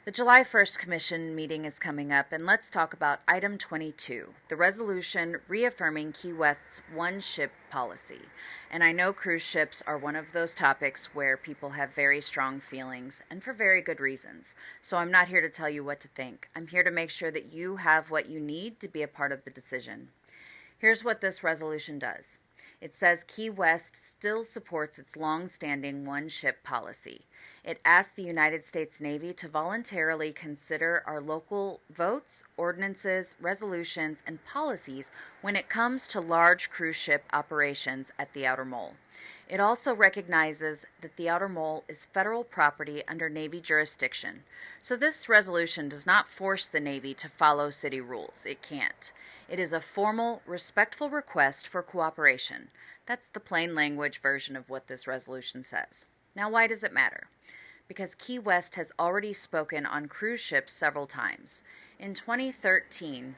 The July 1st Commission meeting is coming up, and let's talk about item 22, the resolution reaffirming Key West's one-ship policy. And I know cruise ships are one of those topics where people have very strong feelings, and for very good reasons. So I'm not here to tell you what to think. I'm here to make sure that you have what you need to be a part of the decision. Here's what this resolution does. It says Key West still supports its long-standing one-ship policy. It asks the United States Navy to voluntarily consider our local votes, ordinances, resolutions, and policies when it comes to large cruise ship operations at the Outer Mole. It also recognizes that the Outer Mole is federal property under Navy jurisdiction. So this resolution does not force the Navy to follow city rules. It can't. It is a formal, respectful request for cooperation. That's the plain language version of what this resolution says. Now, why does it matter? Because Key West has already spoken on cruise ships several times. In 2013,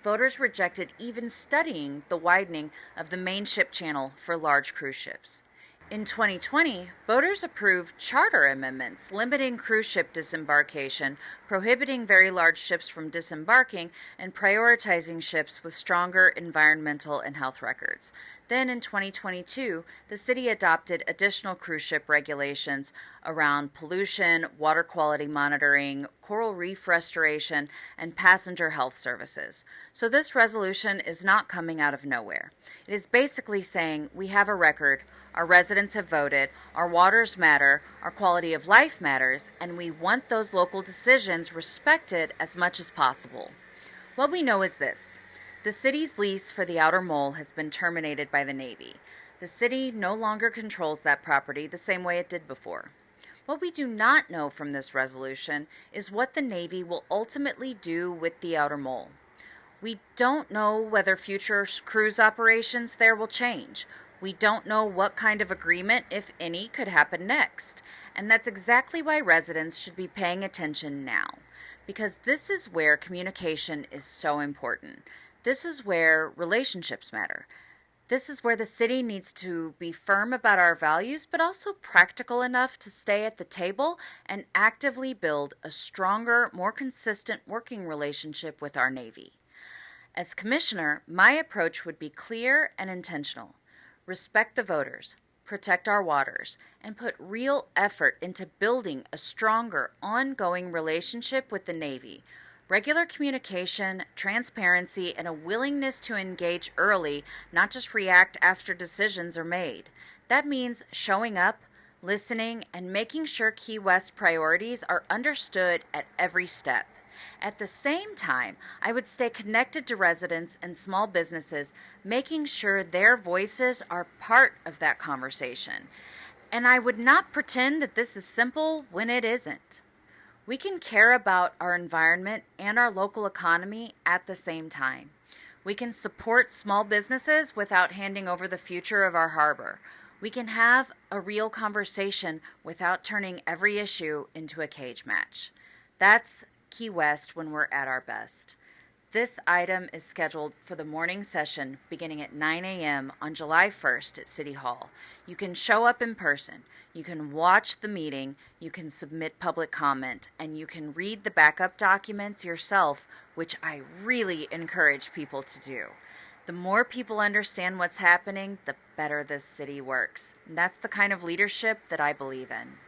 voters rejected even studying the widening of the main ship channel for large cruise ships. In 2020, voters approved charter amendments limiting cruise ship disembarkation, prohibiting very large ships from disembarking, and prioritizing ships with stronger environmental and health records. Then in 2022, the city adopted additional cruise ship regulations around pollution, water quality monitoring, coral reef restoration, and passenger health services. So this resolution is not coming out of nowhere. It is basically saying we have a record, our residents have voted, our waters matter, our quality of life matters, and we want those local decisions respected as much as possible. What we know is this. The city's lease for the Outer Mole has been terminated by the Navy. The city no longer controls that property the same way it did before. What we do not know from this resolution is what the Navy will ultimately do with the Outer Mole. We don't know whether future cruise operations there will change. We don't know what kind of agreement, if any, could happen next. And that's exactly why residents should be paying attention now. Because this is where communication is so important. This is where relationships matter. This is where the city needs to be firm about our values, but also practical enough to stay at the table and actively build a stronger, more consistent working relationship with our Navy. As commissioner, my approach would be clear and intentional. Respect the voters, protect our waters, and put real effort into building a stronger, ongoing relationship with the Navy. Regular communication, transparency, and a willingness to engage early, not just react after decisions are made. That means showing up, listening, and making sure Key West priorities are understood at every step. At the same time, I would stay connected to residents and small businesses, making sure their voices are part of that conversation. And I would not pretend that this is simple when it isn't. We can care about our environment and our local economy at the same time. We can support small businesses without handing over the future of our harbor. We can have a real conversation without turning every issue into a cage match. That's Key West when we're at our best. This item is scheduled for the morning session beginning at 9 a.m. on July 1st at City Hall. You can show up in person, you can watch the meeting, you can submit public comment, and you can read the backup documents yourself, which I really encourage people to do. The more people understand what's happening, the better this city works. And that's the kind of leadership that I believe in.